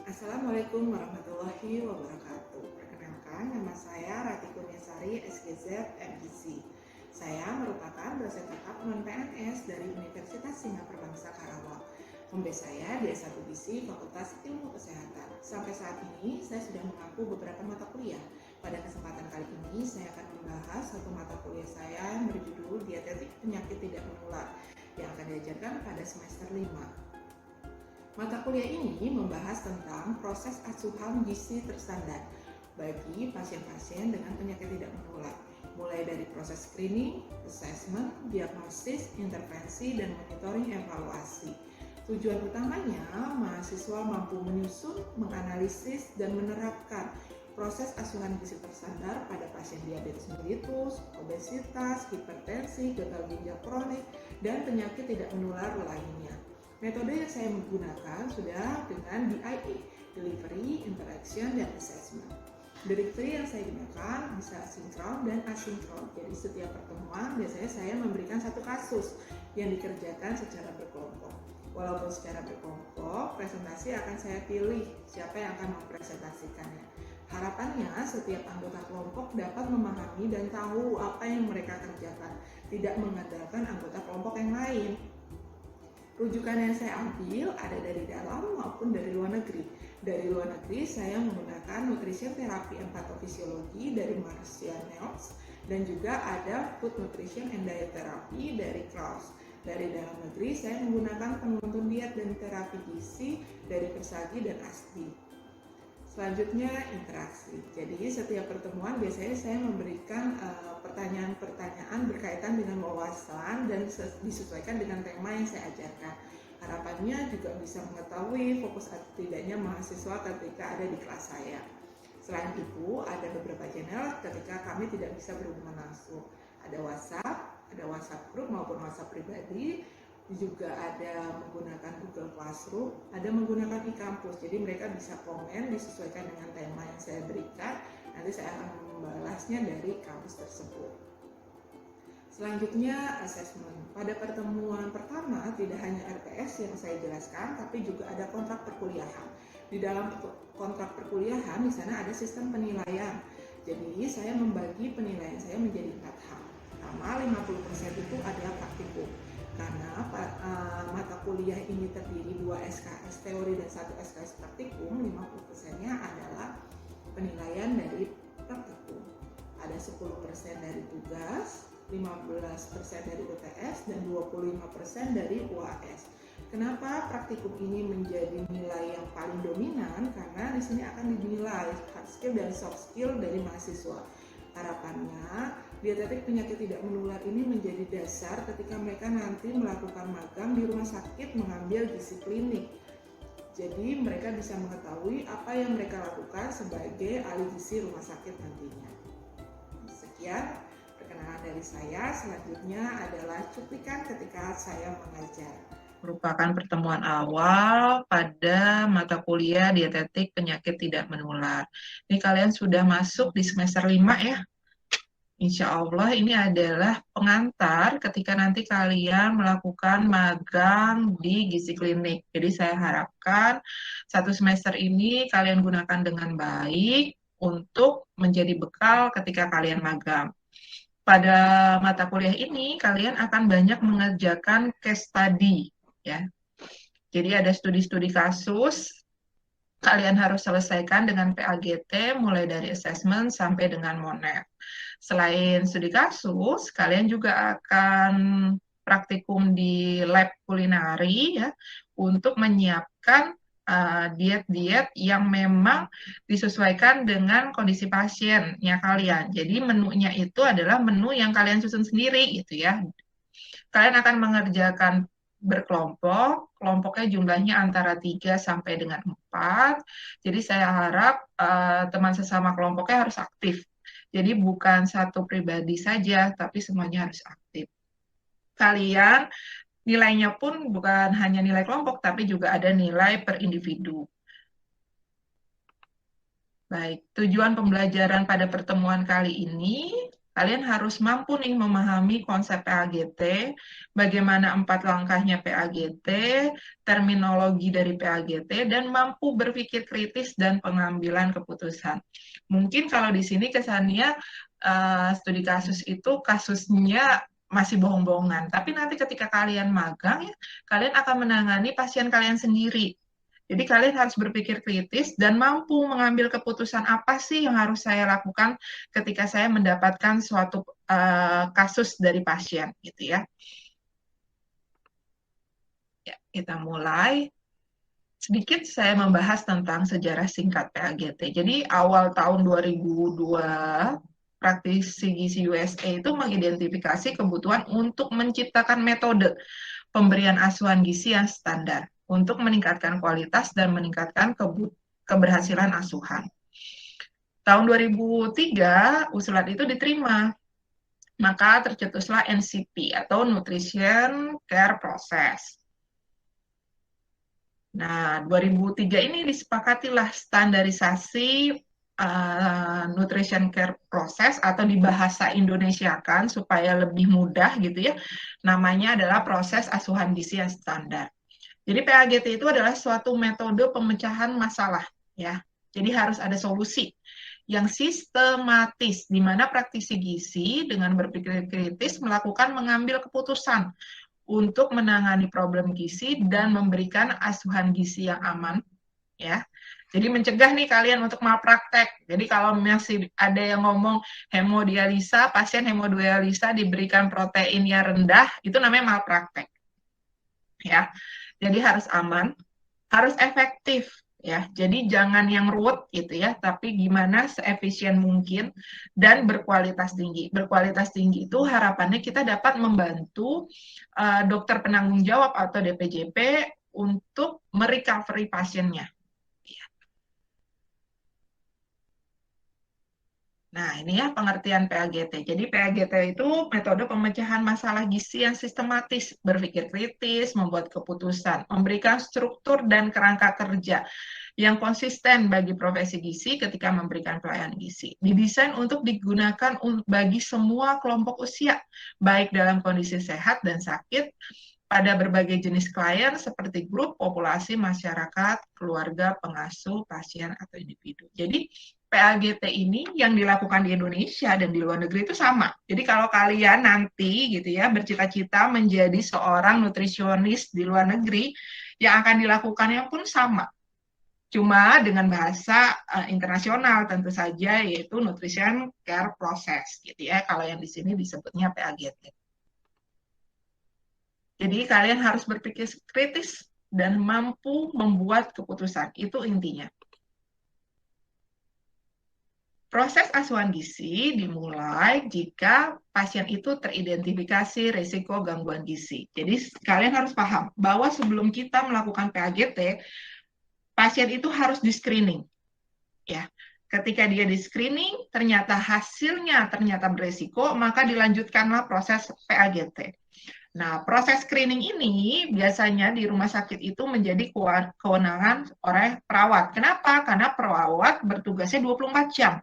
Assalamualaikum warahmatullahi wabarakatuh. Perkenalkan, nama saya Rati Kurniasari, SGZ, MIC. Saya merupakan dosen tetap non-PNS dari Universitas Singapura Bangsa Karawang. Home base saya di S1 BC Fakultas Ilmu Kesehatan. Sampai saat ini, saya sudah mengampu beberapa mata kuliah. Pada kesempatan kali ini, saya akan membahas satu mata kuliah saya yang berjudul Dietetik Penyakit Tidak Menular yang akan diajarkan pada semester 5. Mata kuliah ini membahas tentang proses asuhan gizi terstandar bagi pasien-pasien dengan penyakit tidak menular, mulai dari proses screening, assessment, diagnosis, intervensi, dan monitoring evaluasi. Tujuan utamanya, mahasiswa mampu menyusun, menganalisis, dan menerapkan proses asuhan gizi terstandar pada pasien diabetes mellitus, obesitas, hipertensi, gagal ginjal kronik, dan penyakit tidak menular lainnya. Metode yang saya menggunakan sudah dengan DIA, Delivery, Interaction, dan Assessment. Delivery yang saya gunakan bisa sinkron dan asinkron. Jadi setiap pertemuan biasanya saya memberikan satu kasus yang dikerjakan secara berkelompok. Walaupun secara berkelompok, presentasi akan saya pilih siapa yang akan mempresentasikannya. Harapannya setiap anggota kelompok dapat memahami dan tahu apa yang mereka kerjakan, tidak mengandalkan anggota kelompok yang lain. Rujukan yang saya ambil ada dari dalam maupun dari luar negeri. Dari luar negeri saya menggunakan Nutrition Therapy and Pathophysiology dari Marcia Neels dan juga ada Food Nutrition and Diet Therapy dari Klaus. Dari dalam negeri saya menggunakan penuntun diet dan terapi gizi dari Persagi dan Asti. Selanjutnya interaksi. Jadi setiap pertemuan biasanya saya memberikan pertanyaan-pertanyaan berkaitan dengan wawasan dan disesuaikan dengan tema yang saya ajarkan. Harapannya juga bisa mengetahui fokus atau tidaknya mahasiswa ketika ada di kelas saya. Selain itu, ada beberapa channel ketika kami tidak bisa berhubungan langsung. Ada WhatsApp group maupun WhatsApp pribadi, juga ada menggunakan Google Classroom, ada menggunakan e-kampus. Jadi mereka bisa komen disesuaikan dengan tema yang saya berikan. Nanti saya akan membalasnya dari kampus tersebut. Selanjutnya assessment. Pada pertemuan pertama tidak hanya RPS yang saya jelaskan, tapi juga ada kontrak perkuliahan. Di dalam kontrak perkuliahan di sana ada sistem penilaian. Jadi saya membagi penilaian saya menjadi 4 hal. Pertama, 50% itu adalah praktikum. Karena mata kuliah ini terdiri 2 SKS teori dan 1 SKS praktikum, 50%-nya adalah penilaian dari praktikum. Ada 10% dari tugas, 15% dari UTS, dan 25% dari UAS. Kenapa praktikum ini menjadi nilai yang paling dominan? Karena di sini akan dinilai hard skill dan soft skill dari mahasiswa. Harapannya, dietetik penyakit tidak menular ini menjadi dasar ketika mereka nanti melakukan magang di rumah sakit mengambil gizi klinik. Jadi mereka bisa mengetahui apa yang mereka lakukan sebagai ahli gizi rumah sakit nantinya. Sekian perkenalan dari saya. Selanjutnya adalah cuplikan ketika saya mengajar. Merupakan pertemuan awal pada mata kuliah dietetik penyakit tidak menular. Ini kalian sudah masuk di semester 5 ya. Insya Allah ini adalah pengantar ketika nanti kalian melakukan magang di gizi klinik. Jadi saya harapkan 1 semester ini kalian gunakan dengan baik untuk menjadi bekal ketika kalian magang. Pada mata kuliah ini kalian akan banyak mengerjakan case study ya. Jadi ada studi-studi kasus, kalian harus selesaikan dengan PAGT mulai dari assessment sampai dengan MONET. Selain studi kasus, kalian juga akan praktikum di lab kulinari ya untuk menyiapkan diet-diet yang memang disesuaikan dengan kondisi pasiennya kalian. Jadi menunya itu adalah menu yang kalian susun sendiri gitu ya. Kalian akan mengerjakan berkelompok, kelompoknya jumlahnya antara 3 sampai dengan 4. Jadi saya harap teman sesama kelompoknya harus aktif. Jadi bukan satu pribadi saja, tapi semuanya harus aktif. Kalian nilainya pun bukan hanya nilai kelompok, tapi juga ada nilai per individu. Baik, tujuan pembelajaran pada pertemuan kali ini Kalian harus mampu nih memahami konsep PAGT, bagaimana 4 langkahnya PAGT, terminologi dari PAGT, dan mampu berpikir kritis dan pengambilan keputusan. Mungkin kalau di sini kesannya studi kasus itu kasusnya masih bohong-bohongan, tapi nanti ketika kalian magang, ya, kalian akan menangani pasien kalian sendiri. Jadi kalian harus berpikir kritis dan mampu mengambil keputusan apa sih yang harus saya lakukan ketika saya mendapatkan suatu kasus dari pasien, gitu ya. Ya, kita mulai. Sedikit saya membahas tentang sejarah singkat PAGT. Jadi awal tahun 2002, praktisi gizi USA itu mengidentifikasi kebutuhan untuk menciptakan metode pemberian asuhan gizi yang standar untuk meningkatkan kualitas dan meningkatkan keberhasilan asuhan. Tahun 2003, usulan itu diterima. Maka tercetuslah NCP atau Nutrition Care Process. Nah, 2003 ini disepakatilah standarisasi Nutrition Care Process atau dibahasa Indonesiakan supaya lebih mudah gitu ya. Namanya adalah proses asuhan gizi yang standar. Jadi PAGT itu adalah suatu metode pemecahan masalah ya. Jadi harus ada solusi yang sistematis di mana praktisi gizi dengan berpikir kritis mengambil keputusan untuk menangani problem gizi dan memberikan asuhan gizi yang aman ya. Jadi mencegah nih kalian untuk malpraktek. Jadi kalau masih ada yang ngomong hemodialisa, pasien hemodialisa diberikan proteinnya rendah, itu namanya malpraktek. Ya. Jadi harus aman, harus efektif ya. Jadi jangan yang ruwet gitu ya, tapi gimana seefisien mungkin dan berkualitas tinggi. Berkualitas tinggi itu harapannya kita dapat membantu dokter penanggung jawab atau DPJP untuk merecovery pasiennya. Nah, ini ya pengertian PAGT. Jadi PAGT itu metode pemecahan masalah gizi yang sistematis, berpikir kritis, membuat keputusan, memberikan struktur dan kerangka kerja yang konsisten bagi profesi gizi ketika memberikan pelayanan gizi. Didesain untuk digunakan bagi semua kelompok usia, baik dalam kondisi sehat dan sakit, pada berbagai jenis klien seperti grup, populasi, masyarakat, keluarga, pengasuh, pasien, atau individu. Jadi PAGT ini yang dilakukan di Indonesia dan di luar negeri itu sama. Jadi kalau kalian nanti gitu ya bercita-cita menjadi seorang nutrisionis di luar negeri, yang akan dilakukannya pun sama. Cuma dengan bahasa internasional tentu saja, yaitu Nutrition Care Process gitu ya. Kalau yang di sini disebutnya PAGT. Jadi kalian harus berpikir kritis dan mampu membuat keputusan. Itu intinya. Proses asuhan gizi dimulai jika pasien itu teridentifikasi risiko gangguan gizi. Jadi kalian harus paham bahwa sebelum kita melakukan PAGT, pasien itu harus di-screening. Ya. Ketika dia di-screening, ternyata hasilnya berisiko, maka dilanjutkanlah proses PAGT. Nah, proses screening ini biasanya di rumah sakit itu menjadi kewenangan oleh perawat. Kenapa? Karena perawat bertugasnya 24 jam.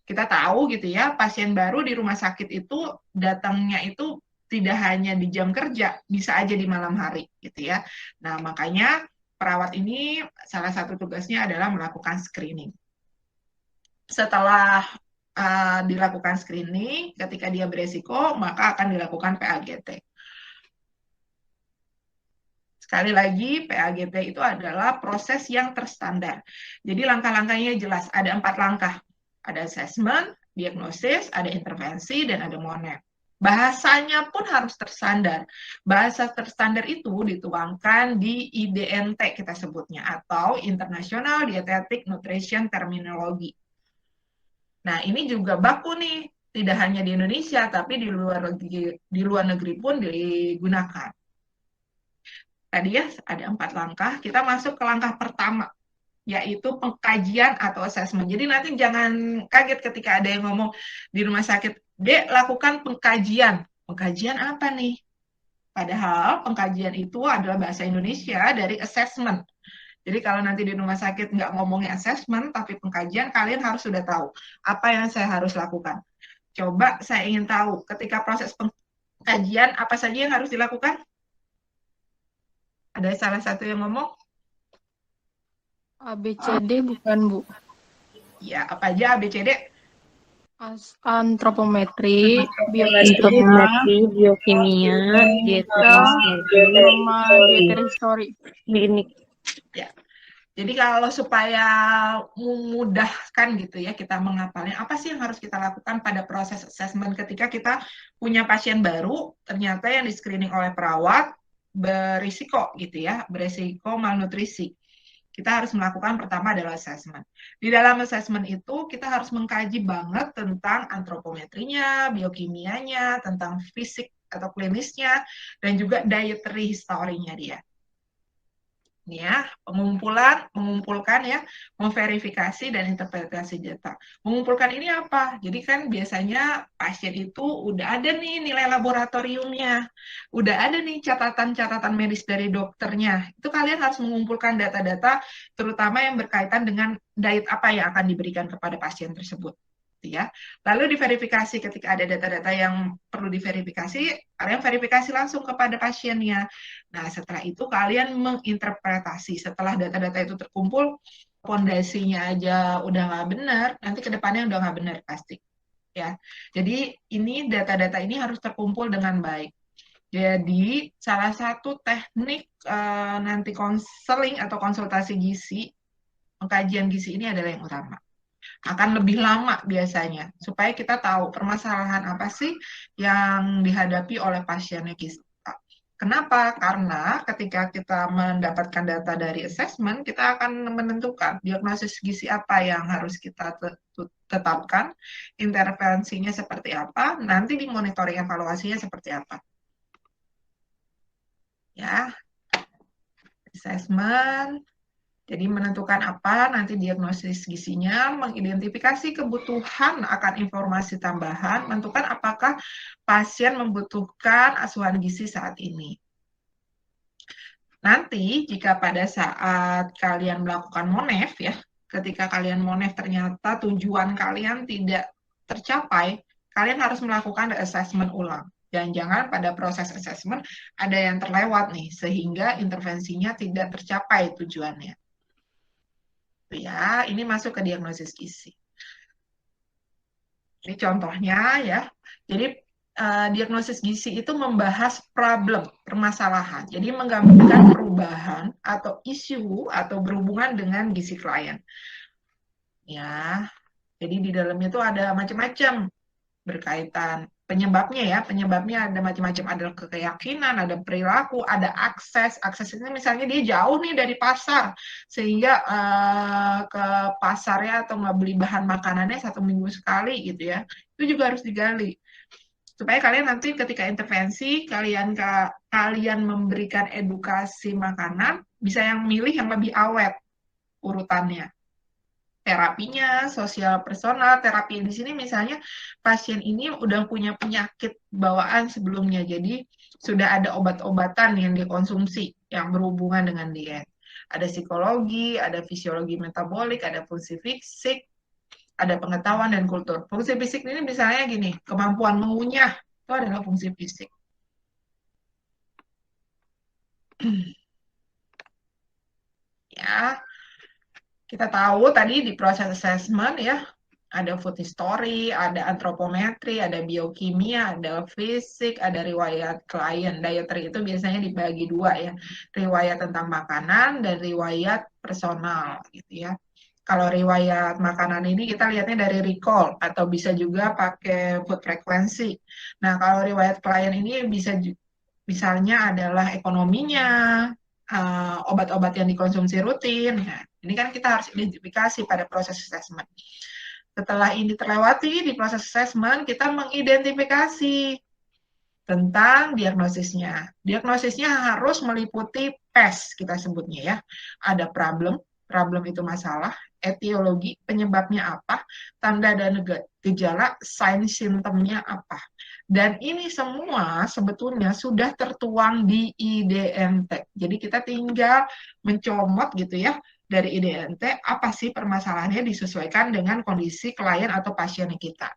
Kita tahu gitu ya, pasien baru di rumah sakit itu datangnya itu tidak hanya di jam kerja, bisa aja di malam hari gitu ya. Nah, makanya perawat ini salah satu tugasnya adalah melakukan screening. Setelah dilakukan screening, ketika dia beresiko, maka akan dilakukan PAGT. Sekali lagi, PAGT itu adalah proses yang terstandar. Jadi langkah-langkahnya jelas, ada 4 langkah. Ada assessment, diagnosis, ada intervensi, dan ada monet. Bahasanya pun harus terstandar. Bahasa terstandar itu dituangkan di IDNT kita sebutnya, atau International Dietetic Nutrition Terminology. Nah, ini juga baku nih, tidak hanya di Indonesia, tapi di luar negeri pun digunakan. Tadi ya ada 4 langkah, kita masuk ke langkah pertama, yaitu pengkajian atau assessment. Jadi nanti jangan kaget ketika ada yang ngomong di rumah sakit, Dek, lakukan pengkajian. Pengkajian apa nih? Padahal pengkajian itu adalah bahasa Indonesia dari assessment. Jadi kalau nanti di rumah sakit nggak ngomongin assessment, tapi pengkajian, kalian harus sudah tahu apa yang saya harus lakukan. Coba saya ingin tahu, ketika proses pengkajian, apa saja yang harus dilakukan? Ada salah satu yang ngomong? ABCD bukan, Bu? Ya, apa aja ABCD? Antropometri, biokimia, Antropometri, biokimia, geoteknologi, sama geohistory. klinik. Ya. Jadi kalau supaya memudahkan gitu ya kita menghafalnya, apa sih yang harus kita lakukan pada proses assessment ketika kita punya pasien baru, ternyata yang di screening oleh perawat berisiko gitu ya, berisiko malnutrisi. Kita harus melakukan pertama adalah assessment. Di dalam assessment itu kita harus mengkaji banget tentang antropometrinya, biokimianya, tentang fisik atau klinisnya, dan juga dietary history-nya dia. Ini ya, mengumpulkan ya, memverifikasi dan interpretasi data. Mengumpulkan ini apa? Jadi kan biasanya pasien itu udah ada nih nilai laboratoriumnya, udah ada nih catatan-catatan medis dari dokternya. Itu kalian harus mengumpulkan data-data, terutama yang berkaitan dengan diet apa yang akan diberikan kepada pasien tersebut. Ya. Lalu diverifikasi ketika ada data-data yang perlu diverifikasi, kalian verifikasi langsung kepada pasiennya. Nah, setelah itu kalian menginterpretasi. Setelah data-data itu terkumpul, fondasinya aja udah nggak benar, nanti ke depannya udah nggak benar pasti. Ya, jadi ini data-data ini harus terkumpul dengan baik. Jadi salah satu teknik nanti konseling atau konsultasi gizi, pengkajian gizi ini adalah yang utama. Akan lebih lama biasanya, supaya kita tahu permasalahan apa sih yang dihadapi oleh pasiennya kita. Kenapa? Karena ketika kita mendapatkan data dari assessment, kita akan menentukan diagnosis gizi apa yang harus kita tetapkan, intervensinya seperti apa, nanti di monitoring evaluasinya seperti apa. Ya, assessment. Jadi menentukan apa nanti diagnosis gizinya, mengidentifikasi kebutuhan akan informasi tambahan, menentukan apakah pasien membutuhkan asuhan gizi saat ini. Nanti jika pada saat kalian melakukan monef ya, ketika kalian monef ternyata tujuan kalian tidak tercapai, kalian harus melakukan assessment ulang. Jangan-jangan pada proses assessment ada yang terlewat nih, sehingga intervensinya tidak tercapai tujuannya. Ya, ini masuk ke diagnosis gizi. Ini contohnya ya. Jadi diagnosis gizi itu membahas problem, permasalahan. Jadi menggambarkan perubahan atau isu atau berhubungan dengan gizi klien. Ya. Jadi di dalamnya itu ada macam-macam berkaitan penyebabnya ada macam-macam, ada keyakinan, ada perilaku, ada akses ini misalnya dia jauh nih dari pasar sehingga ke pasarnya atau nggak beli bahan makanannya 1 minggu sekali gitu ya, itu juga harus digali supaya kalian nanti ketika intervensi kalian memberikan edukasi makanan bisa yang milih yang lebih awet urutannya. Terapinya, sosial personal, terapi di sini misalnya pasien ini udah punya penyakit bawaan sebelumnya, jadi sudah ada obat-obatan yang dikonsumsi yang berhubungan dengan diet. Ada psikologi, ada fisiologi metabolik, ada fungsi fisik, ada pengetahuan dan kultur. Fungsi fisik ini misalnya gini, kemampuan mengunyah, itu adalah fungsi fisik. Ya, kita tahu tadi di proses assessment ya, ada food history, ada antropometri, ada biokimia, ada fisik, ada riwayat klien. Dietary itu biasanya dibagi 2 ya, riwayat tentang makanan dan riwayat personal gitu ya. Kalau riwayat makanan ini kita lihatnya dari recall atau bisa juga pakai food frequency. Nah, kalau riwayat klien ini bisa misalnya adalah ekonominya, obat-obat yang dikonsumsi rutin. Nah, ini kan kita harus identifikasi pada proses assessment. Setelah ini terlewati di proses assessment, kita mengidentifikasi tentang diagnosisnya. Diagnosisnya harus meliputi PES, kita sebutnya ya. Ada problem itu masalah, etiologi, penyebabnya apa, tanda dan gejala, sign simptomnya apa. Dan ini semua sebetulnya sudah tertuang di IDNT. Jadi kita tinggal mencomot gitu ya, dari IDNT apa sih permasalahannya disesuaikan dengan kondisi klien atau pasien kita.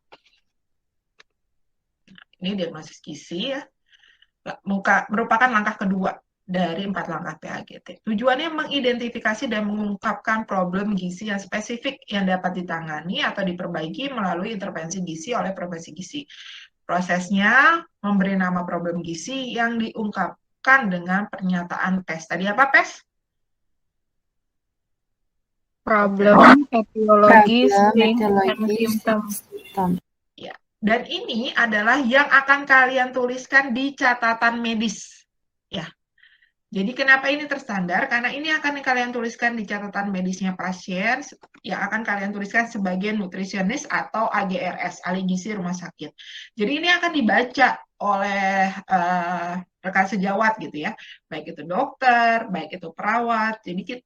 Ini diagnosis gizi ya, merupakan langkah kedua dari 4 langkah PAGT. Tujuannya mengidentifikasi dan mengungkapkan problem gizi yang spesifik yang dapat ditangani atau diperbaiki melalui intervensi gizi oleh profesi gizi. Prosesnya memberi nama problem gizi yang diungkapkan dengan pernyataan PES. Tadi apa PES? Problem, etiologis, link, and symptom. Ya. Dan ini adalah yang akan kalian tuliskan di catatan medis. Ya. Jadi kenapa ini terstandar? Karena ini akan kalian tuliskan di catatan medisnya pasien, yang akan kalian tuliskan sebagai nutrisionis atau AGRS, ahli gizi rumah sakit. Jadi ini akan dibaca oleh rekan sejawat gitu ya, baik itu dokter, baik itu perawat. Jadi kita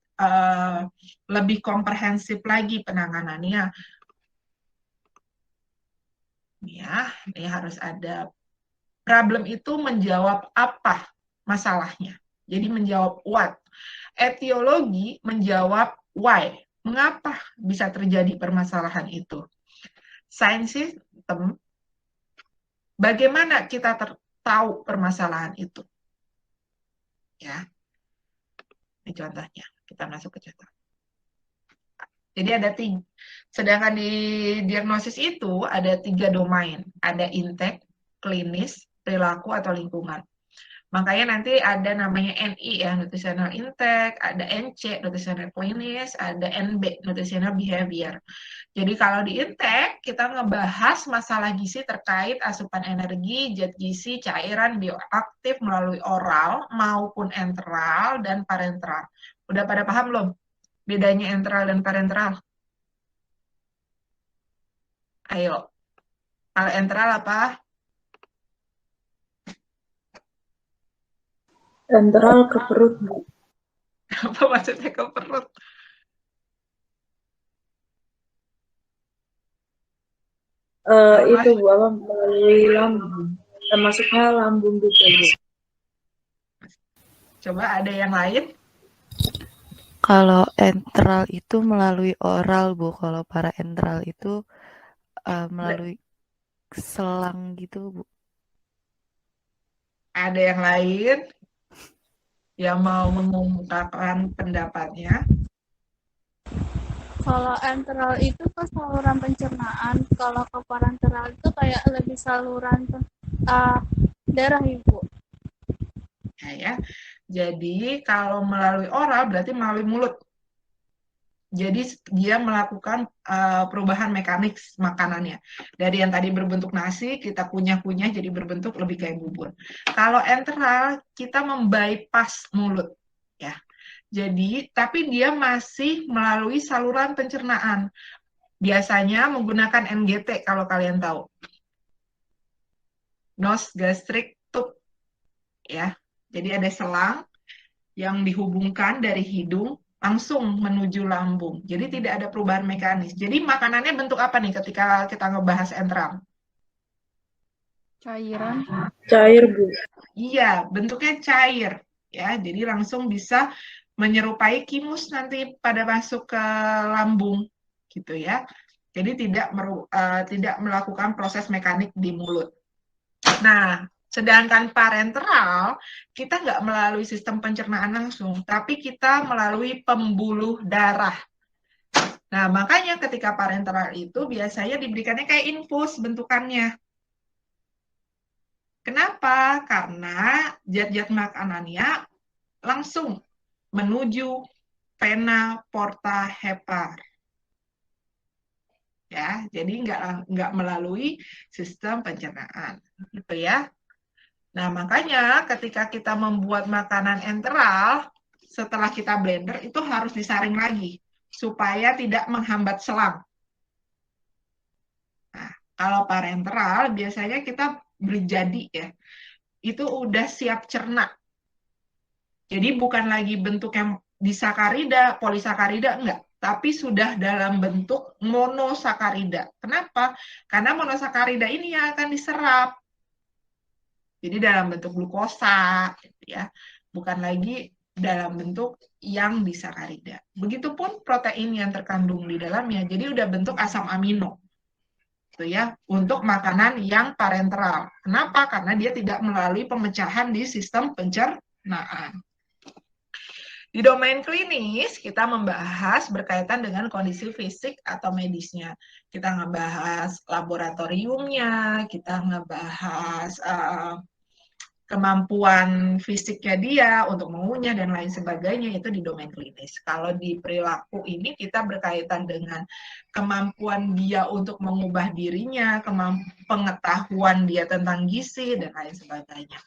lebih komprehensif lagi penanganannya. Ya, ini harus ada problem itu menjawab apa masalahnya. Jadi menjawab what. Etiologi menjawab why. Mengapa bisa terjadi permasalahan itu? Science system, bagaimana kita tahu permasalahan itu? Ya, ini contohnya. Kita masuk ke contoh. Jadi ada 3. Sedangkan di diagnosis itu ada 3 domain. Ada intake, klinis, perilaku, atau lingkungan. Makanya nanti ada namanya NI ya, nutritional intake, ada NC, nutritional klinis, ada NB, nutritional behavior. Jadi kalau di intake, kita ngebahas masalah gizi terkait asupan energi, zat gizi, cairan, bioaktif melalui oral maupun enteral dan parenteral. Udah pada paham belum bedanya enteral dan parenteral? Ayo. Kalau enteral apa? Enteral ke perut, Bu. Apa maksudnya ke perut? Itu Bu, apa melalui lambung. Termasuknya lambung juga, Bu. Coba ada yang lain? Kalau enteral itu melalui oral, Bu. Kalau parenteral itu melalui selang gitu, Bu. Ada yang lain yang mau mengungkapkan pendapatnya? Kalau enteral itu ke saluran pencernaan, kalau ke parenteral itu kayak lebih saluran darah, Ibu. Ya. Jadi kalau melalui oral berarti melalui mulut. Jadi dia melakukan perubahan mekanik makanannya. Dari yang tadi berbentuk nasi, kita kunyah-kunyah jadi berbentuk lebih kayak bubur. Kalau enteral, kita membypass mulut. Ya. Jadi, tapi dia masih melalui saluran pencernaan. Biasanya menggunakan NGT kalau kalian tahu. Nose gastric tube. Ya. Jadi ada selang yang dihubungkan dari hidung langsung menuju lambung. Jadi tidak ada perubahan mekanis. Jadi makanannya bentuk apa nih ketika kita ngebahas enteral? Cairan. Cair, Bu. Iya, bentuknya cair. Ya, jadi langsung bisa menyerupai kimus nanti pada masuk ke lambung, gitu ya. Jadi tidak melakukan proses mekanik di mulut. Nah, sedangkan parenteral, kita nggak melalui sistem pencernaan langsung, tapi kita melalui pembuluh darah. Nah, makanya ketika parenteral itu biasanya diberikannya kayak infus bentukannya. Kenapa? Karena zat-zat makanannya langsung menuju vena porta hepar. Ya, jadi nggak melalui sistem pencernaan, gitu ya. Nah, makanya ketika kita membuat makanan enteral, setelah kita blender, itu harus disaring lagi, supaya tidak menghambat selang. Nah, kalau parenteral, biasanya kita beli jadi ya, itu udah siap cerna. Jadi bukan lagi bentuknya disakarida, polisakarida, enggak. Tapi sudah dalam bentuk monosakarida. Kenapa? Karena monosakarida ini yang akan diserap. Jadi dalam bentuk glukosa, gitu ya, bukan lagi dalam bentuk yang disakarida. Begitupun protein yang terkandung di dalamnya, jadi udah bentuk asam amino. gitu ya, untuk makanan yang parenteral. Kenapa? Karena dia tidak melalui pemecahan di sistem pencernaan. Di domain klinis, kita membahas berkaitan dengan kondisi fisik atau medisnya. Kita ngebahas laboratoriumnya, kita ngebahas kemampuan fisiknya dia untuk mengunyah dan lain sebagainya, itu di domain klinis. Kalau di perilaku ini kita berkaitan dengan kemampuan dia untuk mengubah dirinya, pengetahuan dia tentang gizi dan lain sebagainya.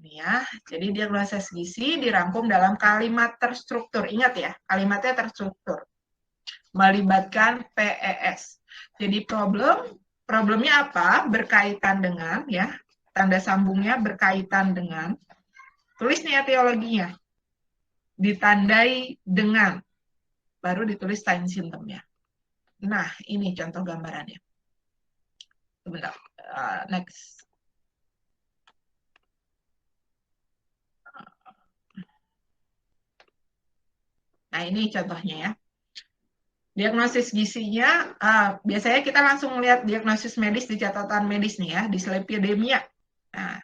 Ini ya, jadi diagnosis gizi dirangkum dalam kalimat terstruktur. Ingat ya, kalimatnya terstruktur. Melibatkan PES. Jadi problemnya apa? Berkaitan dengan ya, tanda sambungnya berkaitan dengan, tulis nih etiologinya, ditandai dengan, baru ditulis sign symptomnya. Nah, ini contoh gambarannya. Sebentar, next. Nah, ini contohnya ya. Diagnosis gizinya, biasanya kita langsung melihat diagnosis medis di catatan medis nih ya, di Sleepidemia. Nah,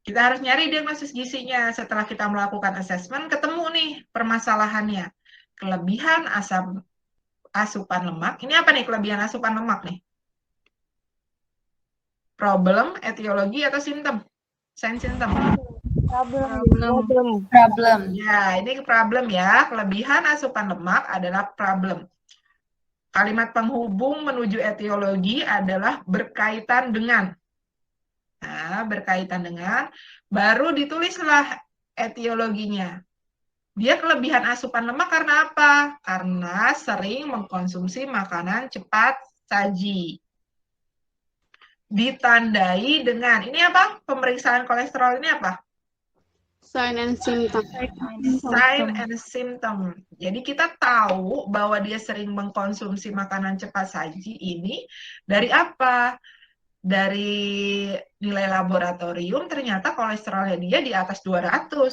kita harus nyari diagnosis gizinya. Setelah kita melakukan assessment, ketemu nih permasalahannya. Kelebihan asupan lemak. Ini apa nih kelebihan asupan lemak nih? Problem, etiologi, atau simptom? Sign symptom. Problem. Ya, ini problem ya. Kelebihan asupan lemak adalah problem. Kalimat penghubung menuju etiologi adalah berkaitan dengan. Nah, berkaitan dengan, baru ditulislah etiologinya. Dia kelebihan asupan lemak karena apa? Karena sering mengkonsumsi makanan cepat saji. Ditandai dengan, ini apa? Pemeriksaan kolesterol ini apa? Sign and symptom. Sign and symptom. Jadi kita tahu bahwa dia sering mengkonsumsi makanan cepat saji ini dari apa? Dari nilai laboratorium ternyata kolesterolnya dia di atas 200.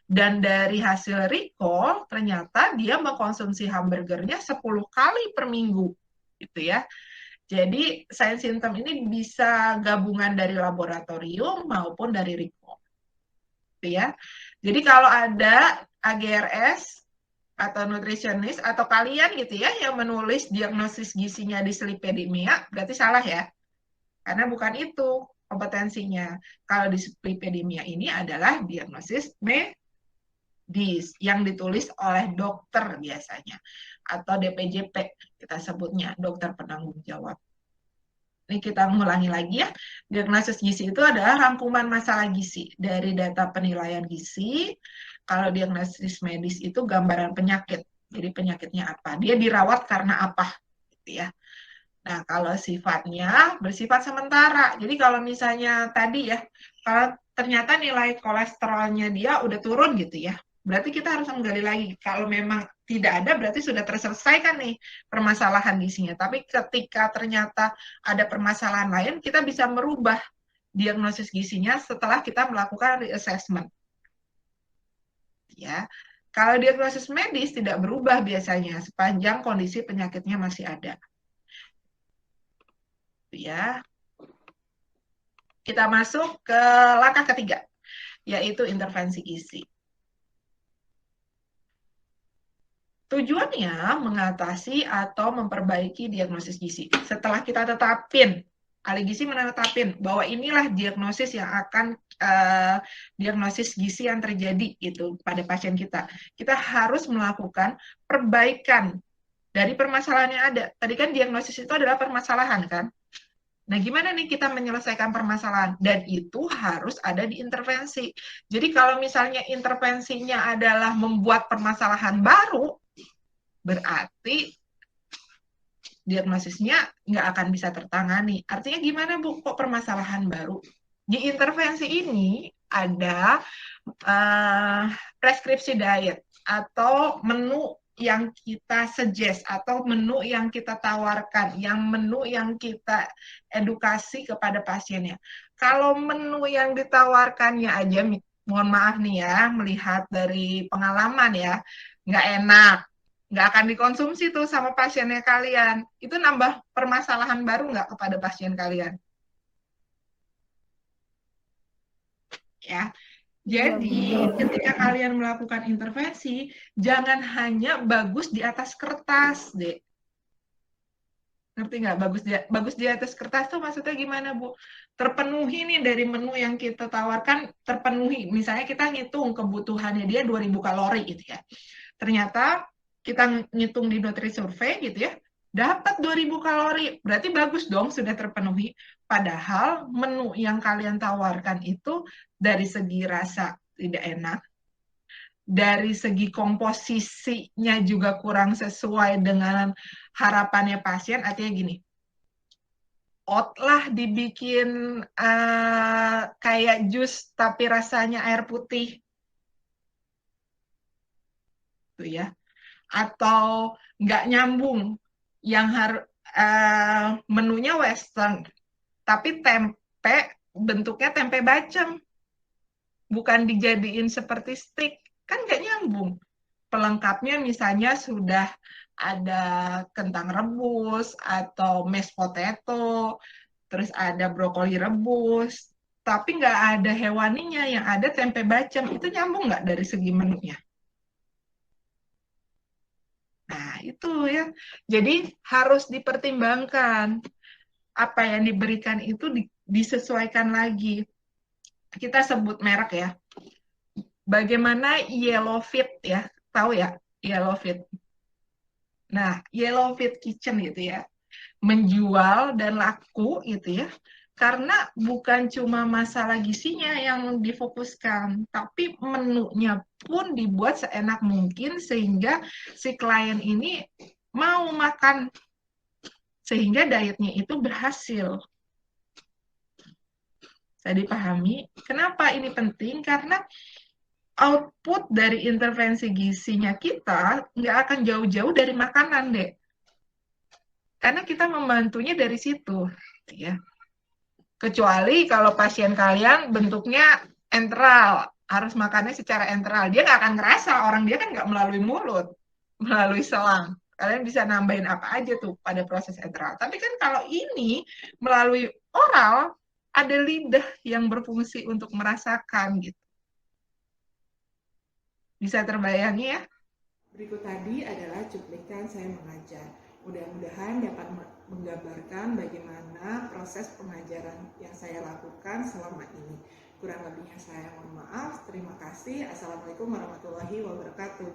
Dan dari hasil recall ternyata dia mengkonsumsi hamburgernya 10 kali per minggu. Gitu ya. Jadi sign symptom ini bisa gabungan dari laboratorium maupun dari recall. Ya. Jadi kalau ada AGRS atau nutritionist atau kalian gitu ya yang menulis diagnosis gizinya di Sleepidemia, berarti salah ya. Karena bukan itu kompetensinya. Kalau di Sleepidemia ini adalah diagnosis medis yang ditulis oleh dokter biasanya atau DPJP kita sebutnya, dokter penanggung jawab. Ini kita mengulangi lagi ya. Diagnosis gizi itu adalah rangkuman masalah gizi dari data penilaian gizi. Kalau diagnosis medis itu gambaran penyakit. Jadi penyakitnya apa? Dia dirawat karena apa? Gitu ya. Nah, kalau sifatnya bersifat sementara. Jadi kalau misalnya tadi ya, kalau ternyata nilai kolesterolnya dia udah turun gitu ya, berarti kita harus menggali lagi. Kalau memang tidak ada, berarti sudah terselesaikan nih permasalahan gizinya. Tapi ketika ternyata ada permasalahan lain, kita bisa merubah diagnosis gizinya setelah kita melakukan reassessment. Ya, kalau diagnosis medis tidak berubah biasanya sepanjang kondisi penyakitnya masih ada. Ya, kita masuk ke langkah ketiga, yaitu intervensi gizi. Tujuannya mengatasi atau memperbaiki diagnosis gizi. Setelah kita tetapin, ahli gizi menetapin bahwa inilah diagnosis yang akan diagnosis gizi yang terjadi itu pada pasien kita. Kita harus melakukan perbaikan dari permasalahan yang ada. Tadi kan diagnosis itu adalah permasalahan kan? Nah, gimana nih kita menyelesaikan permasalahan? Dan itu harus ada di intervensi. Jadi kalau misalnya intervensinya adalah membuat permasalahan baru, berarti diagnosisnya nggak akan bisa tertangani. Artinya gimana Bu, kok permasalahan baru? Di intervensi ini ada preskripsi diet atau menu yang kita suggest atau menu yang kita tawarkan, yang menu yang kita edukasi kepada pasiennya. Kalau menu yang ditawarkannya aja, mohon maaf nih ya, melihat dari pengalaman ya, nggak enak, nggak akan dikonsumsi tuh sama pasiennya kalian. Itu nambah permasalahan baru nggak kepada pasien kalian? Ya, jadi ketika kalian melakukan intervensi, jangan hanya bagus di atas kertas, Dek. Ngerti nggak? Bagus di atas kertas tuh maksudnya gimana, Bu? Terpenuhi nih dari menu yang kita tawarkan, terpenuhi. Misalnya kita ngitung kebutuhannya dia 2000 kalori gitu ya. Ternyata kita ngitung di Nutri-Survey gitu ya, dapat 2000 kalori. Berarti bagus dong, sudah terpenuhi. Padahal menu yang kalian tawarkan itu dari segi rasa tidak enak, dari segi komposisinya juga kurang sesuai dengan harapannya pasien. Artinya gini, oatlah dibikin kayak jus tapi rasanya air putih, tuh ya. Atau nggak nyambung, yang menunya western, tapi tempe bentuknya tempe bacem, bukan dijadiin seperti stick, kan nggak nyambung. Pelengkapnya misalnya sudah ada kentang rebus atau mashed potato, terus ada brokoli rebus, tapi nggak ada hewaninya, yang ada tempe bacem. Itu nyambung nggak dari segi menunya? Nah, itu ya. Jadi harus dipertimbangkan. Apa yang diberikan itu disesuaikan lagi. Kita sebut merek ya. Bagaimana Yellowfit ya? Tahu ya Yellowfit? Nah, Yellowfit Kitchen gitu ya. Menjual dan laku gitu ya. Karena bukan cuma masalah gizinya yang difokuskan, tapi menunya pun dibuat seenak mungkin sehingga si klien ini mau makan, sehingga dietnya itu berhasil. Saya dipahami. Kenapa ini penting? Karena output dari intervensi gizinya kita nggak akan jauh-jauh dari makanan, Dek. Karena kita membantunya dari situ, ya. Kecuali kalau pasien kalian bentuknya enteral, harus makannya secara enteral. Dia nggak akan ngerasa, orang dia kan nggak melalui mulut, melalui selang. Kalian bisa nambahin apa aja tuh pada proses enteral. Tapi kan kalau ini melalui oral, ada lidah yang berfungsi untuk merasakan gitu. Bisa terbayangi ya? Berikut tadi adalah cuplikan saya mengajar. Mudah-mudahan dapat menggambarkan bagaimana proses pengajaran yang saya lakukan selama ini. Kurang lebihnya saya mohon maaf. Terima kasih. Assalamualaikum warahmatullahi wabarakatuh.